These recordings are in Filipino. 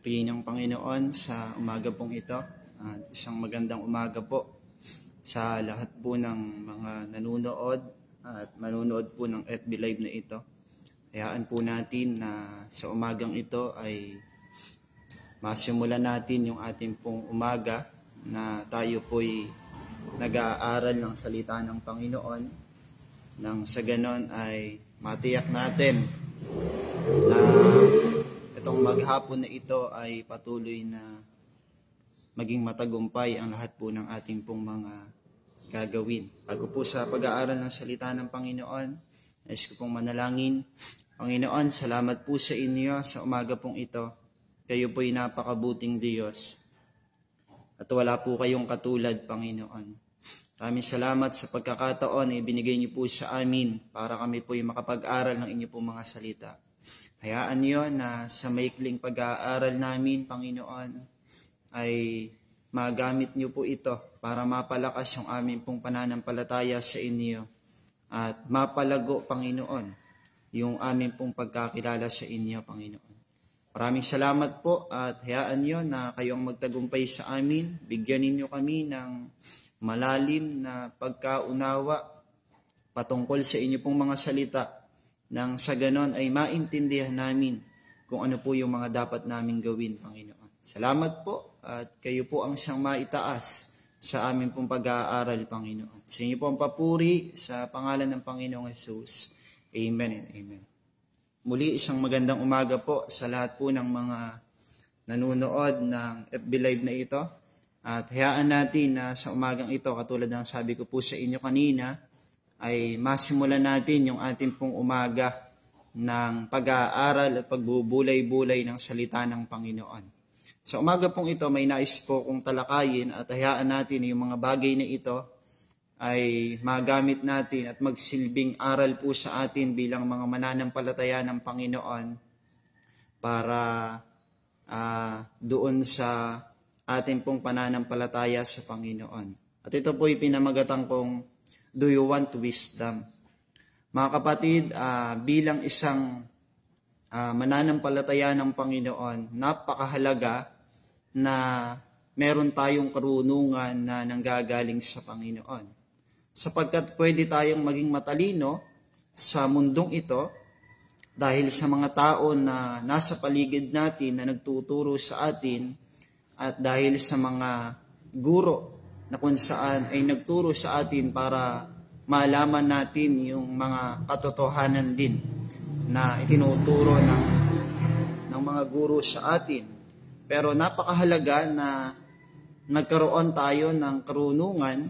Purihin ang Panginoon sa umaga pong ito. At isang magandang umaga po sa lahat po ng mga nanunood at manunood po ng FB Live na ito. Hayaan po natin na sa umagang ito ay masimulan natin yung ating pong umaga na tayo po'y nag-aaral ng salita ng Panginoon nang sa ganon ay matiyak natin na itong maghapon na ito ay patuloy na maging matagumpay ang lahat po ng ating pong mga gagawin. Bago po sa pag-aaral ng salita ng Panginoon, nais ko pong manalangin. Panginoon, salamat po sa inyo sa umaga pong ito. Kayo po'y napakabuting Diyos. At wala po kayong katulad, Panginoon. Maraming salamat sa pagkakataon na ibinigay niyo po sa amin para kami po'y makapag-aral ng inyo pong mga salita. Hayaan niyo na sa maikling pag-aaral namin, Panginoon, ay magamit niyo po ito para mapalakas yung aming pong pananampalataya sa inyo at mapalago, Panginoon, yung aming pong pagkakilala sa inyo, Panginoon. Maraming salamat po at hayaan niyo na kayong magtagumpay sa amin. Bigyan ninyo kami ng malalim na pagkaunawa patungkol sa inyo pong mga salita. Nang sa ganon ay maintindihan namin kung ano po yung mga dapat naming gawin, Panginoon. Salamat po at kayo po ang siyang maitaas sa amin pong pag-aaral, Panginoon. Sa inyo po ang papuri sa pangalan ng Panginoong Jesus. Amen and amen. Muli isang magandang umaga po sa lahat po ng mga nanunood ng FB Live na ito. At hayaan natin na sa umagang ito, katulad ng sabi ko po sa inyo kanina, ay masimulan natin yung ating pong umaga ng pag-aaral at pagbubulay-bulay ng salita ng Panginoon. Sa umaga pong ito, may nais po kong talakayin at hayaan natin yung mga bagay na ito ay magamit natin at magsilbing aral po sa atin bilang mga mananampalataya ng Panginoon para doon sa ating pong pananampalataya sa Panginoon. At ito po pinamagatang kong Do you want wisdom? Mga kapatid, bilang isang mananampalataya ng Panginoon, napakahalaga na meron tayong karunungan na nanggagaling sa Panginoon. Sapagkat pwede tayong maging matalino sa mundong ito dahil sa mga tao na nasa paligid natin na nagtuturo sa atin at dahil sa mga guro na kung saan ay nagturo sa atin para malaman natin yung mga katotohanan din na itinuturo ng mga guro sa atin. Pero napakahalaga na nagkaroon tayo ng karunungan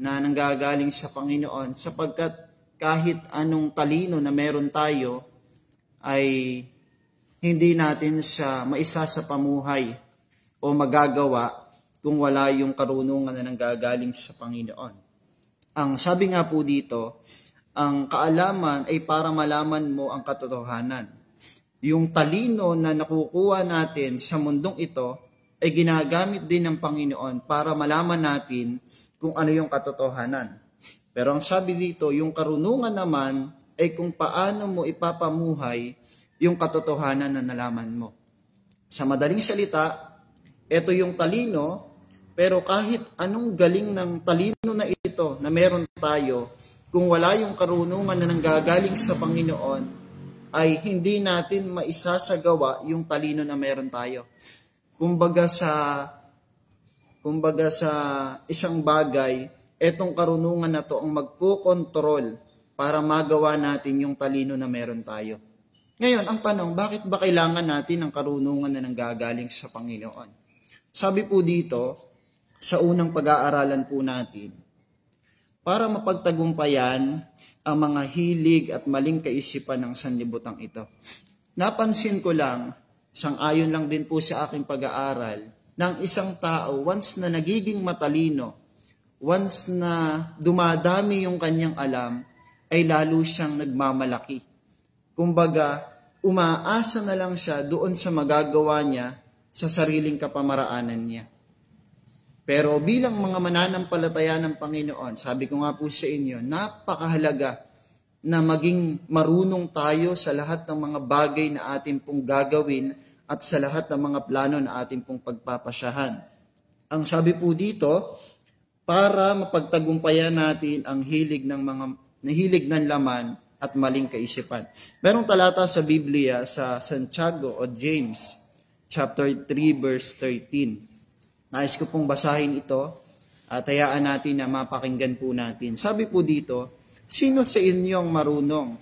na nanggagaling sa Panginoon sapagkat kahit anong talino na meron tayo ay hindi natin siya maisa sa pamuhay o magagawa kung wala yung karunungan na nanggagaling sa Panginoon. Ang sabi nga po dito, ang kaalaman ay para malaman mo ang katotohanan. Yung talino na nakukuha natin sa mundong ito ay ginagamit din ng Panginoon para malaman natin kung ano yung katotohanan. Pero ang sabi dito, yung karunungan naman ay kung paano mo ipapamuhay yung katotohanan na nalaman mo. Sa madaling salita, ito yung talino. Pero kahit anong galing ng talino na ito na meron tayo, kung wala yung karunungan na nanggagaling sa Panginoon, ay hindi natin maisasagawa yung talino na meron tayo. Kumbaga sa isang bagay, etong karunungan na to ang magkokontrol para magawa natin yung talino na meron tayo. Ngayon, ang tanong, bakit ba kailangan natin ng karunungan na nanggagaling sa Panginoon? Sabi po dito, sa unang pag-aaralan po natin, para mapagtagumpayan ang mga hilig at maling kaisipan ng sanlibutan ito. Napansin ko lang, sang-ayon lang din po sa aking pag-aaral, ng isang tao, once na nagiging matalino, once na dumadami yung kanyang alam, ay lalo siyang nagmamalaki. Kumbaga, umaasa na lang siya doon sa magagawa niya sa sariling kapamaraanan niya. Pero bilang mga mananampalataya ng Panginoon, sabi ko nga po sa inyo, napakahalaga na maging marunong tayo sa lahat ng mga bagay na atin pong gagawin at sa lahat ng mga plano na ating pong pagpapasyahan. Ang sabi po dito, para mapagtagumpayan natin ang hilig ng laman at maling kaisipan. Merong talata sa Biblia sa Santiago o James, chapter 3, verse 13. Nais ko pong basahin ito at hayaan natin na mapakinggan po natin. Sabi po dito, sino sa inyo ang marunong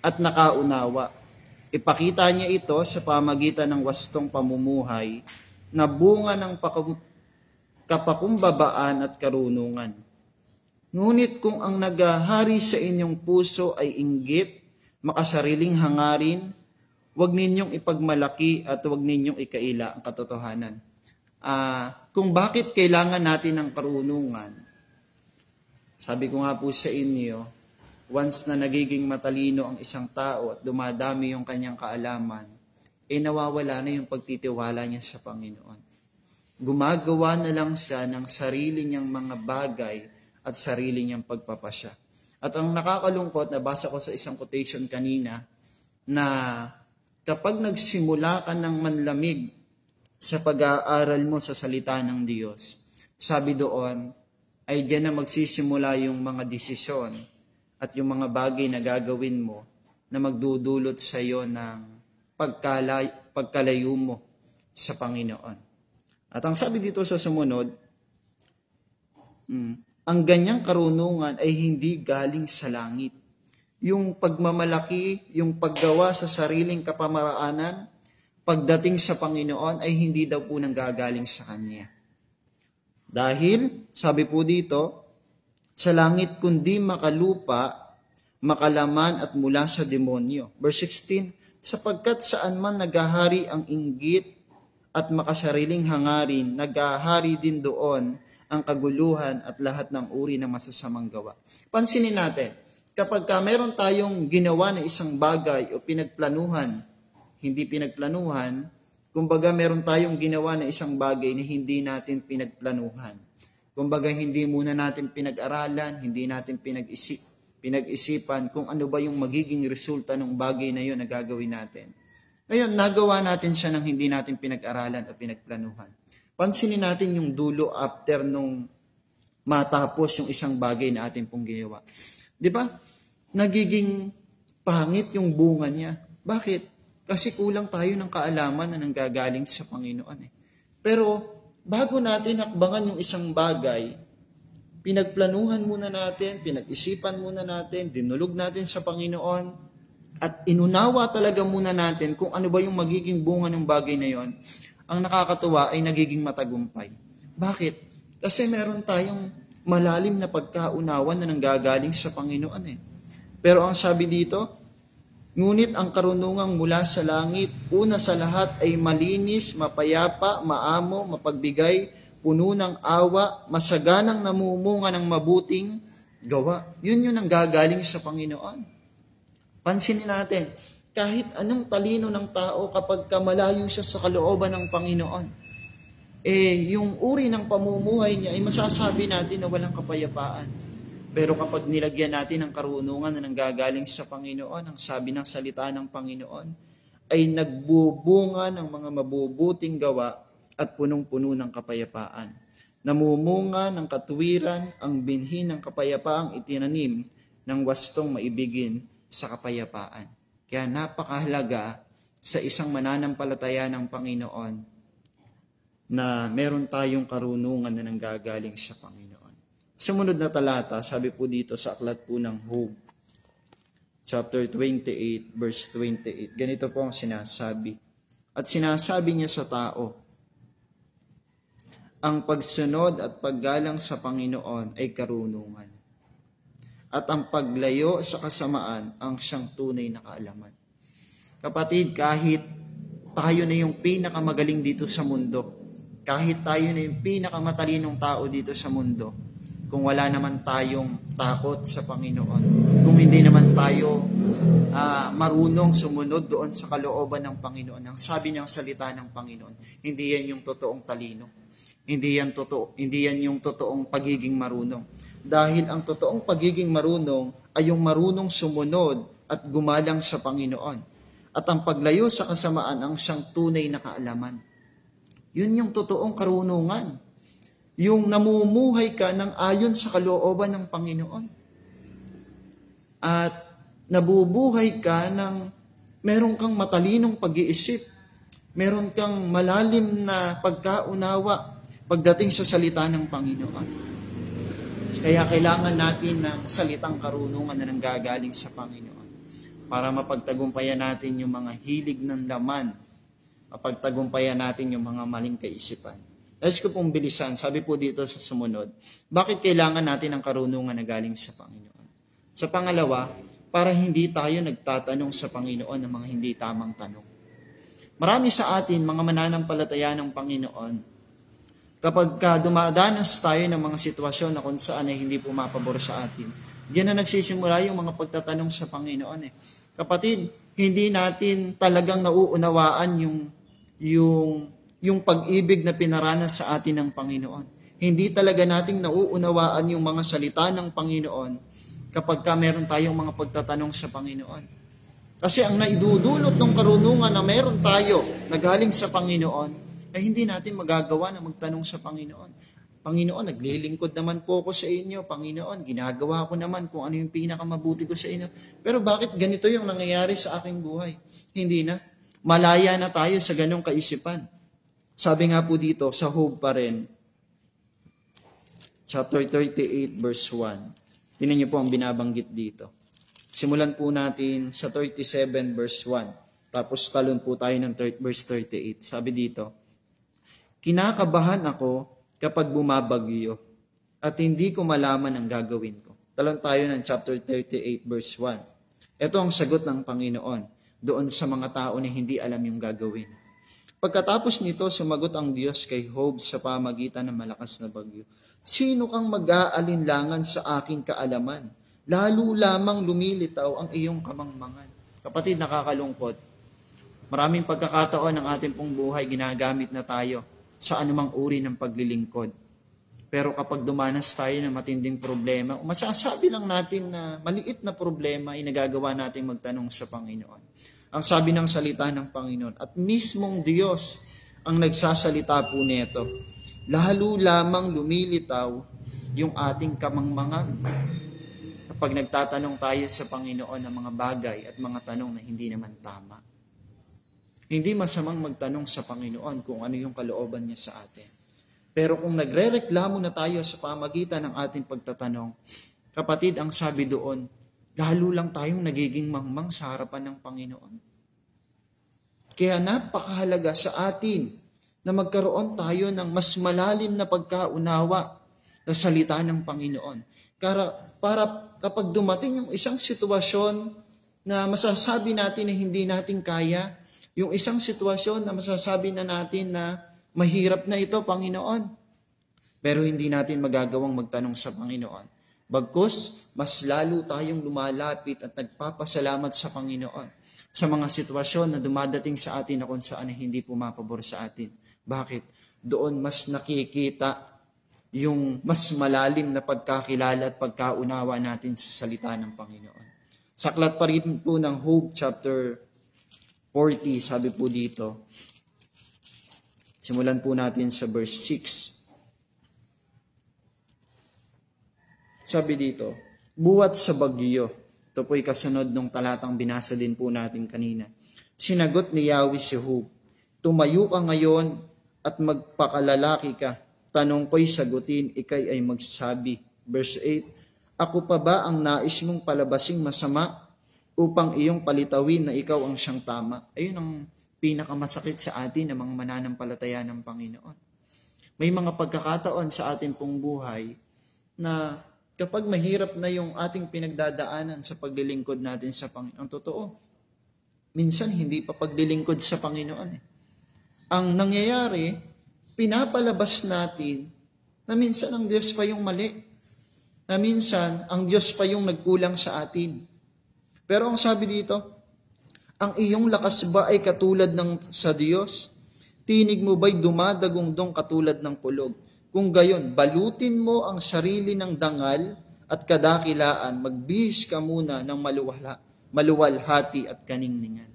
at nakaunawa? Ipakita niya ito sa pamagitan ng wastong pamumuhay na bunga ng kapakumbabaan at karunungan. Ngunit kung ang naghahari sa inyong puso ay inggit, makasariling hangarin, huwag ninyong ipagmalaki at huwag ninyong ikaila ang katotohanan. Kung bakit kailangan natin ng karunungan, sabi ko nga po sa inyo, once na nagiging matalino ang isang tao at dumadami yung kanyang kaalaman, nawawala na yung pagtitiwala niya sa Panginoon. Gumagawa na lang siya ng sarili niyang mga bagay at sarili niyang pagpapasya. At ang nakakalungkot, nabasa ko sa isang quotation kanina, na kapag nagsimula ka ng manlamig sa pag-aaral mo sa salita ng Diyos, sabi doon, ay diyan na magsisimula yung mga desisyon at yung mga bagay na gagawin mo na magdudulot sa iyo ng pagkalayo mo sa Panginoon. At ang sabi dito sa sumunod, ang ganyang karunungan ay hindi galing sa langit. Yung pagmamalaki, yung paggawa sa sariling kapamaraanan, pagdating sa Panginoon ay hindi daw po nanggagaling sa Kanya. Dahil, sabi po dito, sa langit kundi makalupa, makalaman at mula sa demonyo. Verse 16, sapagkat saan man naghahari ang inggit at makasariling hangarin, naghahari din doon ang kaguluhan at lahat ng uri ng masasamang gawa. Pansinin natin, kapag meron tayong ginawa na isang bagay o pinagplanuhan, hindi pinagplanuhan, kumbaga meron tayong ginawa na isang bagay na hindi natin pinagplanuhan. Kumbaga hindi muna natin pinag-aralan, hindi natin pinag-isipan kung ano ba yung magiging resulta ng bagay na yun na gagawin natin. Ngayon, nagawa natin siya ng hindi natin pinag-aralan o pinagplanuhan. Pansinin natin yung dulo after nung matapos yung isang bagay na atin pong ginawa. Di ba? Nagiging pangit yung bunga niya. Bakit? Kasi kulang tayo ng kaalaman na nanggagaling sa Panginoon. Pero bago natin hakbangan yung isang bagay, pinagplanuhan muna natin, pinag-isipan muna natin, dinulog natin sa Panginoon, at inunawa talaga muna natin kung ano ba yung magiging bunga ng bagay na yon. Ang nakakatuwa ay nagiging matagumpay. Bakit? Kasi meron tayong malalim na pagkaunawan na nanggagaling sa Panginoon. Pero ang sabi dito, ngunit ang karunungang mula sa langit, una sa lahat ay malinis, mapayapa, maamo, mapagbigay, puno ng awa, masaganang namumunga ng mabuting gawa. Yun ang gagaling sa Panginoon. Pansinin natin, kahit anong talino ng tao kapag malayo siya sa kalooban ng Panginoon, yung uri ng pamumuhay niya ay masasabi natin na walang kapayapaan. Pero kapag nilagyan natin ng karunungan na nanggagaling sa Panginoon, ang sabi ng salita ng Panginoon, ay nagbubunga ng mga mabubuting gawa at punong-puno ng kapayapaan. Namumunga ng katuwiran ang binhi ng kapayapaang itinanim ng wastong maibigin sa kapayapaan. Kaya napakahalaga sa isang mananampalataya ng Panginoon na meron tayong karunungan na nanggagaling sa Panginoon. Sumunod na talata, sabi po dito sa aklat po ng Job, chapter 28, verse 28. Ganito po ang sinasabi. At sinasabi niya sa tao, ang pagsunod at paggalang sa Panginoon ay karunungan. At ang paglayo sa kasamaan ang siyang tunay na kaalaman. Kapatid, kahit tayo na yung pinakamagaling dito sa mundo, kahit tayo na yung pinakamatalinong tao dito sa mundo, kung wala naman tayong takot sa Panginoon, kung hindi naman tayo marunong sumunod doon sa kalooban ng Panginoon, ang sabi niyang salita ng Panginoon, hindi yan yung totoong talino. Hindi yan yung totoong pagiging marunong. Dahil ang totoong pagiging marunong ay yung marunong sumunod at gumalang sa Panginoon. At ang paglayo sa kasamaan ang siyang tunay na kaalaman. Yun yung totoong karunungan. Yung namumuhay ka ng ayon sa kalooban ng Panginoon. At nabubuhay ka ng meron kang matalinong pag-iisip. Meron kang malalim na pagkaunawa pagdating sa salita ng Panginoon. Kaya kailangan natin ng salitang karunungan na nanggagaling sa Panginoon para mapagtagumpayan natin yung mga hilig ng laman, mapagtagumpayan natin yung mga maling kaisipan. Nais ko pong bilisan, sabi po dito sa sumunod, bakit kailangan natin ng karunungan na galing sa Panginoon? Sa pangalawa, para hindi tayo nagtatanong sa Panginoon ng mga hindi tamang tanong. Marami sa atin, mga mananampalataya ng Panginoon, kapag dumadanas tayo ng mga sitwasyon na kung saan ay hindi pumapabor sa atin, diyan na nagsisimula yung mga pagtatanong sa Panginoon. Kapatid, hindi natin talagang nauunawaan yung pag-ibig na pinaranas sa atin ng Panginoon. Hindi talaga nating nauunawaan yung mga salita ng Panginoon kapag meron tayong mga pagtatanong sa Panginoon. Kasi ang naidudulot ng karunungan na meron tayo na galing sa Panginoon, ay hindi natin magagawa na magtanong sa Panginoon. Panginoon, naglilingkod naman po ako sa inyo. Panginoon, ginagawa ko naman kung ano yung pinakamabuti ko sa inyo. Pero bakit ganito yung nangyayari sa aking buhay? Hindi na. Malaya na tayo sa ganong kaisipan. Sabi nga po dito, sa Job pa rin, chapter 38, verse 1. Tingnan niyo po ang binabanggit dito. Simulan po natin sa 37, verse 1. Tapos talon po tayo ng verse 38. Sabi dito, kinakabahan ako kapag bumabagyo at hindi ko malaman ang gagawin ko. Talon tayo ng chapter 38, verse 1. Ito ang sagot ng Panginoon doon sa mga tao na hindi alam yung gagawin. Pagkatapos nito, sumagot ang Diyos kay Job sa pamagitan ng malakas na bagyo. Sino kang mag-aalinlangan sa aking kaalaman? Lalo lamang lumilitaw ang iyong kamangmangan. Kapatid, nakakalungkot. Maraming pagkakataon ng ating pong buhay ginagamit na tayo sa anumang uri ng paglilingkod. Pero kapag dumanas tayo ng matinding problema, masasabi lang natin na maliit na problema ay nagagawa natin magtanong sa Panginoon. Ang sabi ng salita ng Panginoon, at mismong Diyos ang nagsasalita po nito, lalo lamang lumilitaw yung ating kamangmangan. Kapag nagtatanong tayo sa Panginoon ng mga bagay at mga tanong na hindi naman tama. Hindi masamang magtanong sa Panginoon kung ano yung kalooban niya sa atin. Pero kung nagrereklamo na tayo sa pamagitan ng ating pagtatanong, kapatid, ang sabi doon, lalo lang tayong nagiging mangmang sa harapan ng Panginoon. Kaya napakahalaga sa atin na magkaroon tayo ng mas malalim na pagkaunawa sa salita ng Panginoon. Para kapag dumating yung isang sitwasyon na masasabi natin na hindi natin kaya, yung isang sitwasyon na masasabi na natin na mahirap na ito, Panginoon. Pero hindi natin magagawang magtanong sa Panginoon. Bagkus, mas lalo tayong lumalapit at nagpapasalamat sa Panginoon sa mga sitwasyon na dumadating sa atin na kung saan hindi pumapabor sa atin. Bakit? Doon mas nakikita yung mas malalim na pagkakilala at pagkaunawa natin sa salita ng Panginoon. Saklat pa rin po ng Job chapter 40, sabi po dito. Simulan po natin sa verse 6. Sabi dito, buwat sa bagyo. Ito po'y kasunod nung talatang binasa din po natin kanina. Sinagot ni Yahweh si Job, tumayo ka ngayon at magpakalalaki ka. Tanong ko'y sagutin, ikay ay magsabi. Verse 8, ako pa ba ang nais mong palabasing masama upang iyong palitawin na ikaw ang siyang tama? Ayun ang pinakamasakit sa atin ng mga mananampalataya ng Panginoon. May mga pagkakataon sa ating pong buhay na kapag mahirap na yung ating pinagdadaanan sa paglilingkod natin sa Panginoon, totoo, minsan hindi pa paglilingkod sa Panginoon. Ang nangyayari, pinapalabas natin na minsan ang Diyos pa yung mali, na minsan ang Diyos pa yung nagkulang sa atin. Pero ang sabi dito, ang iyong lakas ba ay katulad ng sa Diyos? Tinig mo ba'y dumadagungdong katulad ng kulog? Kung gayon, balutin mo ang sarili ng dangal at kadakilaan, magbihis ka muna ng maluwalhati at kaningningan.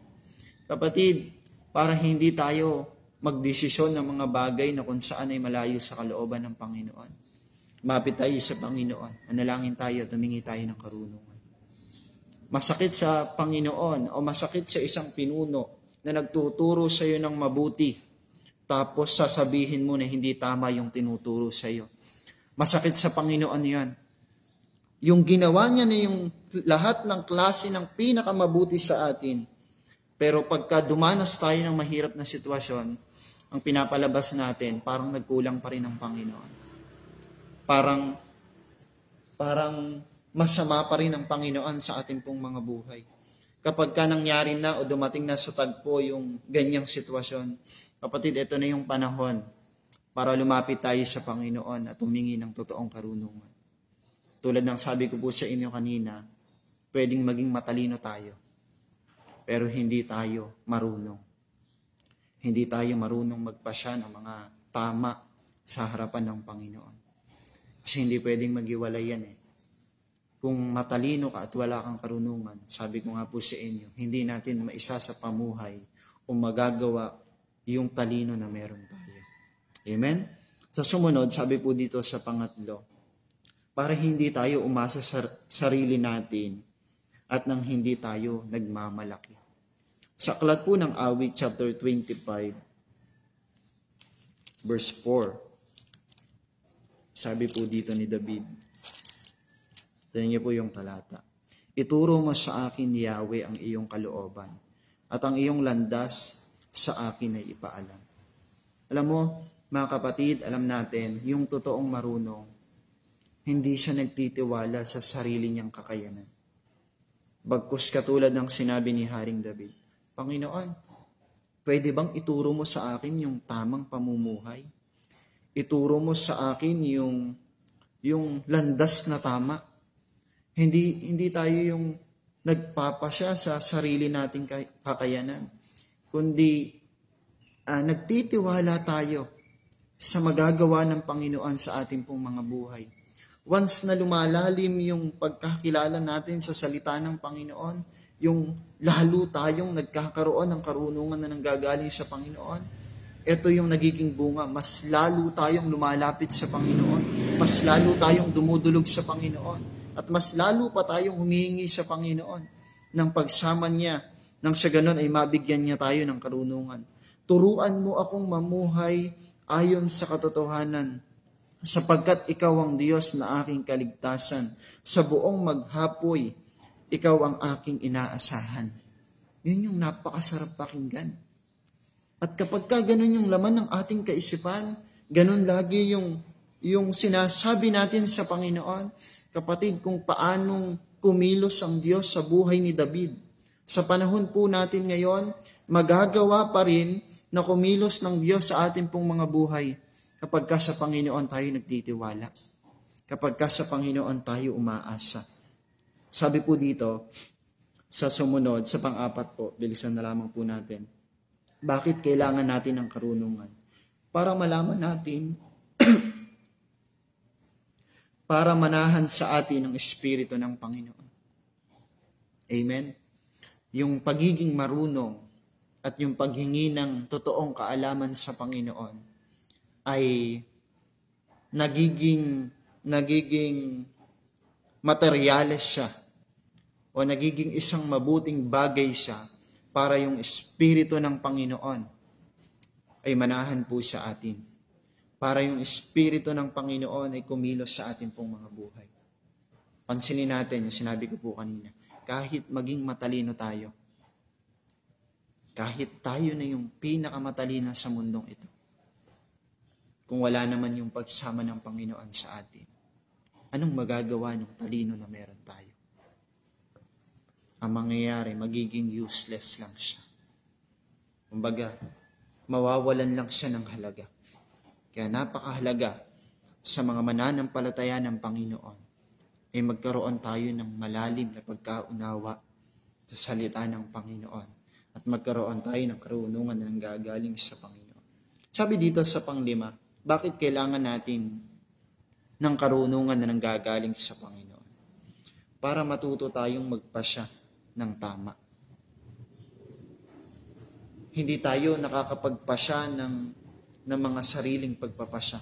Kapatid, para hindi tayo magdesisyon ng mga bagay na kung saan ay malayo sa kalooban ng Panginoon. Mapit tayo sa Panginoon. Manalangin tayo, tumingi tayo ng karunungan. Masakit sa Panginoon o masakit sa isang pinuno na nagtuturo sa iyo ng mabuti, tapos sasabihin mo na hindi tama yung tinuturo sa iyo. Masakit sa Panginoon yan. Yung ginawa niya na yung lahat ng klase ng pinakamabuti sa atin. Pero pagka dumanas tayo ng mahirap na sitwasyon, ang pinapalabas natin, parang nagkulang pa rin ang Panginoon. Parang masama pa rin ang Panginoon sa ating pong mga buhay. Kapag ka nangyari na o dumating na sa tagpo yung ganyang sitwasyon, kapatid, ito na yung panahon para lumapit tayo sa Panginoon at humingi ng totoong karunungan. Tulad ng sabi ko po sa inyo kanina, pwedeng maging matalino tayo, pero hindi tayo marunong. Hindi tayo marunong magpasya ng mga tama sa harapan ng Panginoon. Kasi hindi pwedeng maghiwalay yan eh. Kung matalino ka at wala kang karunungan, sabi ko nga po sa inyo, hindi natin maisa sa pamuhay o magagawa yung talino na meron tayo. Amen? Sa sumunod, sabi po dito sa pangatlo, para hindi tayo umasa sa sarili natin at nang hindi tayo nagmamalaki. Sa aklat po ng Awit chapter 25, verse 4, sabi po dito ni David, tingnan niyo po yung talata. Ituro mo sa akin, Yahweh, ang iyong kalooban, at ang iyong landas sa akin ay ipaalam. Alam mo, mga kapatid, alam natin, yung totoong marunong, hindi siya nagtitiwala sa sarili niyang kakayanan. Bagkus katulad ng sinabi ni Haring David, Panginoon, pwede bang ituro mo sa akin yung tamang pamumuhay? Ituro mo sa akin yung landas na tama. Hindi tayo yung nagpapasya sa sarili nating kakayanan, kundi nagtitiwala tayo sa magagawa ng Panginoon sa ating pong mga buhay. Once na lumalalim yung pagkakilala natin sa salita ng Panginoon, yung lalo tayong nagkakaroon ng karunungan na nanggagaling sa Panginoon, ito yung nagiging bunga. Mas lalo tayong lumalapit sa Panginoon. Mas lalo tayong dumudulog sa Panginoon. At mas lalo pa tayong humihingi sa Panginoon ng pagsama niya, nang sa ganon ay mabigyan niya tayo ng karunungan. Turuan mo akong mamuhay ayon sa katotohanan, sapagkat ikaw ang Diyos na aking kaligtasan. Sa buong maghapoy, ikaw ang aking inaasahan. Yun yung napakasarap pakinggan. At kapag ka ganun yung laman ng ating kaisipan, ganun lagi yung sinasabi natin sa Panginoon, kapatid, kung paanong kumilos ang Diyos sa buhay ni David. Sa panahon po natin ngayon, magagawa pa rin na kumilos ng Diyos sa ating pong mga buhay kapag ka sa Panginoon tayo nagtitiwala. Kapag ka sa Panginoon tayo umaasa. Sabi po dito, sa sumunod, sa pang-apat po, bilisan na lamang po natin. Bakit kailangan natin ng karunungan? Para malaman natin, para manahan sa atin ang Espiritu ng Panginoon. Amen? Yung pagiging marunong at yung paghingi ng totoong kaalaman sa Panginoon ay nagiging materyales siya o nagiging isang mabuting bagay siya para yung Espiritu ng Panginoon ay manahan po sa atin. Para yung Espiritu ng Panginoon ay kumilos sa atin pong mga buhay. Pansinin natin yung sinabi ko po kanina. Kahit maging matalino tayo, kahit tayo na yung pinakamatalino sa mundong ito, kung wala naman yung pagsama ng Panginoon sa atin, anong magagawa ng talino na meron tayo? Ang mangyayari, magiging useless lang siya. Kumbaga, mawawalan lang siya ng halaga. Kaya napakahalaga sa mga mananampalataya ng Panginoon ay magkaroon tayo ng malalim na pagkaunawa sa salita ng Panginoon at magkaroon tayo ng karunungan na nanggagaling sa Panginoon. Sabi dito sa panglima, bakit kailangan natin ng karunungan na nanggagaling sa Panginoon? Para matuto tayong magpasya ng tama. Hindi tayo nakakapagpasya ng mga sariling pagpapasya.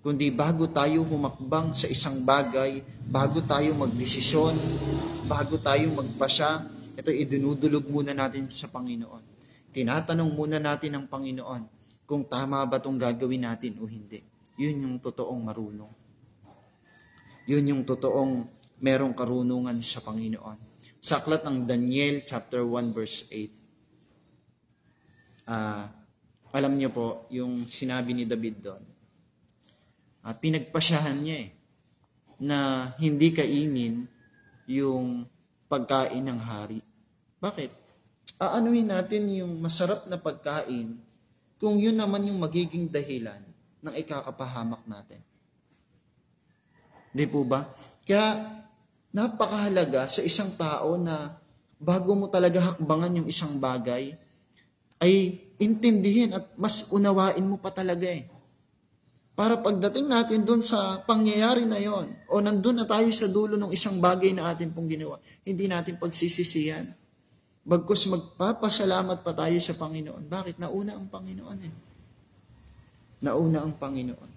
Kundi bago tayo humakbang sa isang bagay, bago tayo magdesisyon, bago tayo magpasya, ito idinudulog muna natin sa Panginoon. Tinatanong muna natin ang Panginoon kung tama ba itong gagawin natin o hindi. Yun yung totoong marunong. Yun yung totoong merong karunungan sa Panginoon. Sa aklat ng Daniel chapter 1 verse 8. Alam niyo po, yung sinabi ni David doon, pinagpasyahan niya na hindi kainin yung pagkain ng hari. Bakit? Aanuhin natin yung masarap na pagkain kung yun naman yung magiging dahilan ng ikakapahamak natin. Di po ba? Kaya napakahalaga sa isang tao na bago mo talaga hakbangan yung isang bagay, ay intindihin at mas unawain mo pa talaga Para pagdating natin doon sa pangyayari na yon, o nandun na tayo sa dulo ng isang bagay na atin pong ginawa, hindi natin pagsisisihan. Bagkus magpapasalamat pa tayo sa Panginoon. Bakit? Nauna ang Panginoon Nauna ang Panginoon.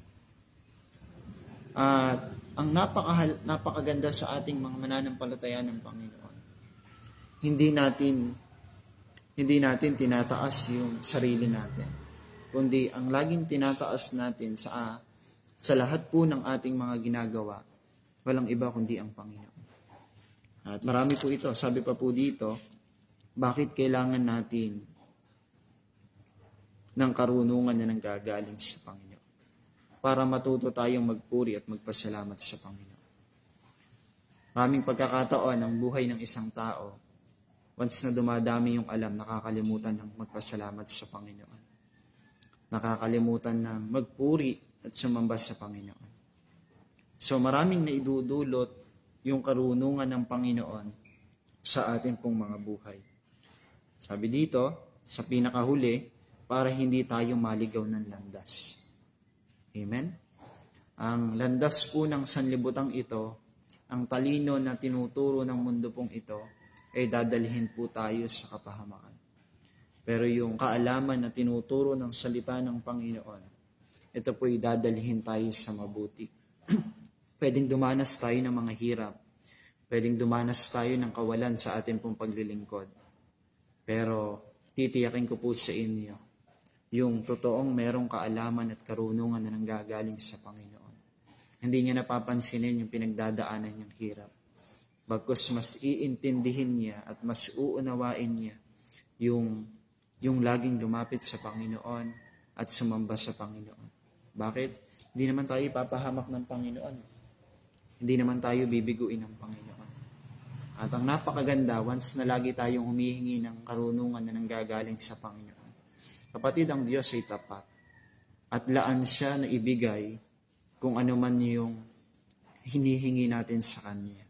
At ang napakaganda sa ating mga mananampalataya ng Panginoon, hindi natin tinataas yung sarili natin, kundi ang laging tinataas natin sa lahat po ng ating mga ginagawa, walang iba kundi ang Panginoon. At marami po ito. Sabi pa po dito, bakit kailangan natin ng karunungan na nanggagaling sa Panginoon? Para matuto tayong magpuri at magpasalamat sa Panginoon. Maraming pagkakataon ang buhay ng isang tao, once na dumadami yung alam, nakakalimutan ng magpasalamat sa Panginoon. Nakakalimutan ng magpuri at sumamba sa Panginoon. So maraming naidudulot yung karunungan ng Panginoon sa ating pong mga buhay. Sabi dito, sa pinakahuli, para hindi tayo maligaw ng landas. Amen? Ang landas po ng sanlibutan ito, ang talino na tinuturo ng mundo pong ito, ay dadalhin po tayo sa kapahamakan. Pero yung kaalaman na tinuturo ng salita ng Panginoon, ito po ay dadalhin tayo sa mabuti. Pwedeng dumanas tayo ng mga hirap. Pwedeng dumanas tayo ng kawalan sa ating pong paglilingkod. Pero titiyakin ko po sa inyo, yung totoong merong kaalaman at karunungan na nanggagaling sa Panginoon. Hindi niya napapansinin yung pinagdadaanan niyang hirap. Bagkus mas iintindihin niya at mas uunawain niya yung laging lumapit sa Panginoon at sumamba sa Panginoon. Bakit? Hindi naman tayo ipapahamak ng Panginoon. Hindi naman tayo bibiguin ng Panginoon. At ang napakaganda, once na lagi tayong humihingi ng karunungan na nanggagaling sa Panginoon, kapatid, ang Diyos ay tapat. At laan siya na ibigay kung ano man yung hinihingi natin sa Kanya.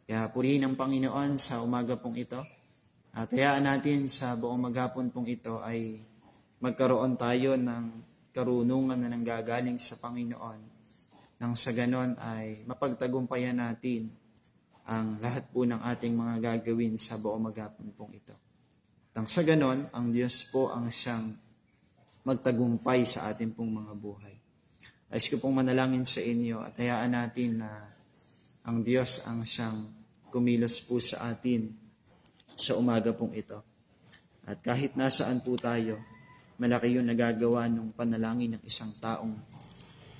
Kaya purihin ang Panginoon sa umaga pong ito. At hayaan natin sa buong maghapon pong ito ay magkaroon tayo ng karunungan na nanggagaling sa Panginoon. Nang sa ganon ay mapagtagumpayan natin ang lahat po ng ating mga gagawin sa buong maghapon pong ito. Nang sa ganon, ang Diyos po ang siyang magtagumpay sa ating pong mga buhay. Ayos ko pong manalangin sa inyo at hayaan natin na ang Diyos ang siyang kumilos po sa atin sa umaga pong ito. At kahit nasaan po tayo, malaki yung nagagawa ng panalangin ng isang taong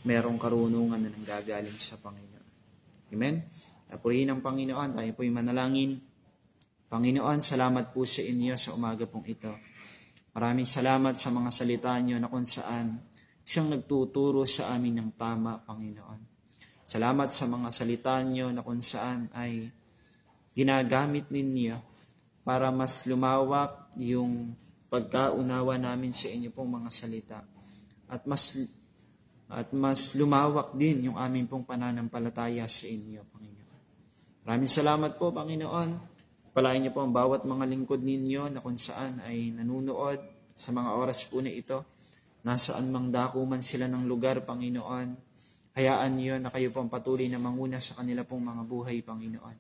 merong karunungan na nanggagaling sa Panginoon. Amen? Purihin ang Panginoon, tayo po'y manalangin. Panginoon, salamat po sa inyo sa umaga pong ito. Maraming salamat sa mga salita niyo na kung saan siyang nagtuturo sa amin ng tama, Panginoon. Salamat sa mga salita niyo na kung saan ay ginagamit ninyo para mas lumawak yung pagkaunawa namin sa inyo pong mga salita. At mas lumawak din yung aming pong pananampalataya sa inyo, Panginoon. Maraming salamat po, Panginoon. Palain niyo po ang bawat mga lingkod ninyo na kung saan ay nanunood sa mga oras po na ito. Nasaan mang dako man sila ng lugar, Panginoon. Hayaan niyo na kayo po ang patuloy na manguna sa kanila pong mga buhay, Panginoon.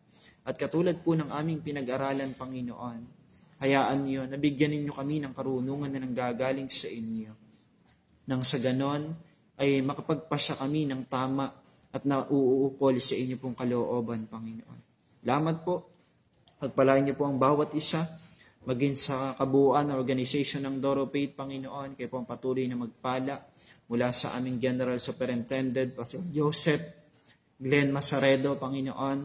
At katulad po ng aming pinag-aralan, Panginoon, hayaan niyo, nabigyan ninyo kami ng karunungan na nanggagaling sa inyo. Nang sa ganon, ay makapagpasya kami ng tama at nauukol sa inyo pong kalooban, Panginoon. Salamat po. Pagpalain niyo po ang bawat isa, maging sa kabuuan na organization ng Door of Faith, Panginoon. Kayo po ang patuloy na magpala mula sa aming General Superintendent, Pastor Joseph Glenn Masaredo, Panginoon.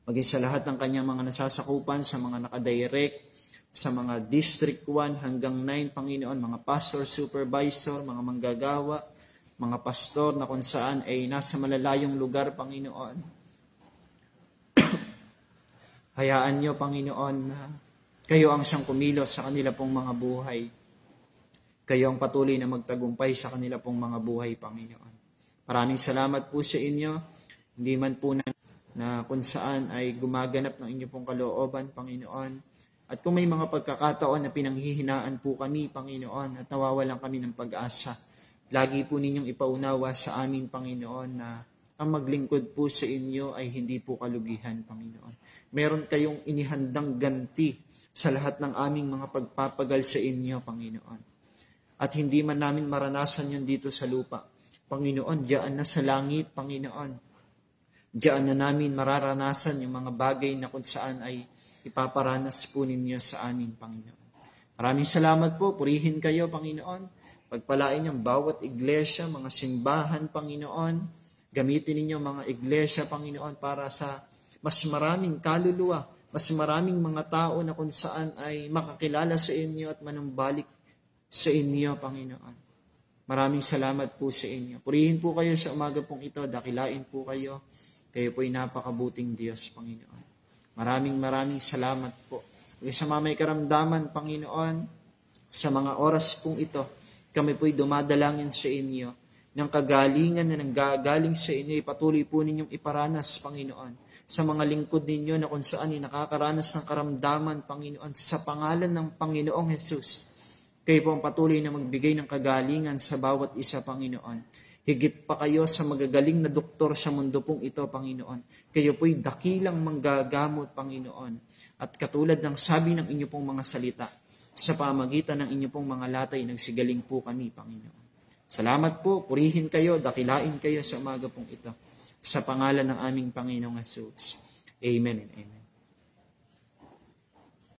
Maging sa lahat ng kanyang mga nasasakupan, sa mga nakadirect, sa mga District 1 hanggang 9, Panginoon, mga pastor, supervisor, mga manggagawa, mga pastor na kung saan ay nasa malalayong lugar, Panginoon. Hayaan niyo, Panginoon, na kayo ang siyang kumilos sa kanila pong mga buhay. Kayo ang patuloy na magtagumpay sa kanila pong mga buhay, Panginoon. Maraming salamat po sa inyo. Hindi man po na kung saan ay gumaganap ng inyo pong kalooban, Panginoon. At kung may mga pagkakataon na pinanghihinaan po kami, Panginoon, at nawawalan kami ng pag-asa, lagi po ninyong ipaunawa sa amin, Panginoon, na ang maglingkod po sa inyo ay hindi po kalugihan, Panginoon. Meron kayong inihandang ganti sa lahat ng aming mga pagpapagal sa inyo, Panginoon. At hindi man namin maranasan yun dito sa lupa. Panginoon, diyan na sa langit, Panginoon. Diyan na namin mararanasan yung mga bagay na kung saan ay ipaparanas po ninyo sa amin, Panginoon. Maraming salamat po. Purihin kayo, Panginoon. Pagpalain yung bawat iglesia, mga simbahan, Panginoon. Gamitin ninyo mga iglesia, Panginoon, para sa mas maraming kaluluwa, mas maraming mga tao na kung saan ay makakilala sa inyo at manumbalik sa inyo, Panginoon. Maraming salamat po sa inyo. Purihin po kayo sa umaga pong ito. Dakilain po kayo. Kayo po'y napakabuting Diyos, Panginoon. Maraming salamat po. Sa mamay karamdaman, Panginoon, sa mga oras pong ito, kami po'y dumadalangin sa inyo ng kagalingan na nanggagaling sa inyo. Patuloy po ninyong iparanas, Panginoon, sa mga lingkod ninyo na kung saan ay nakakaranas ng karamdaman, Panginoon, sa pangalan ng Panginoong Jesus. Kayo po ang patuloy na magbigay ng kagalingan sa bawat isa, Panginoon. Higit pa kayo sa magagaling na doktor sa mundo pong ito, Panginoon. Kayo po'y dakilang manggagamot, Panginoon. At katulad ng sabi ng inyo pong mga salita, sa pamagitan ng inyo pong mga latay, nagsigaling po kami, Panginoon. Salamat po, purihin kayo, dakilain kayo sa umaga pong ito. Sa pangalan ng aming Panginoong Jesus. Amen and amen.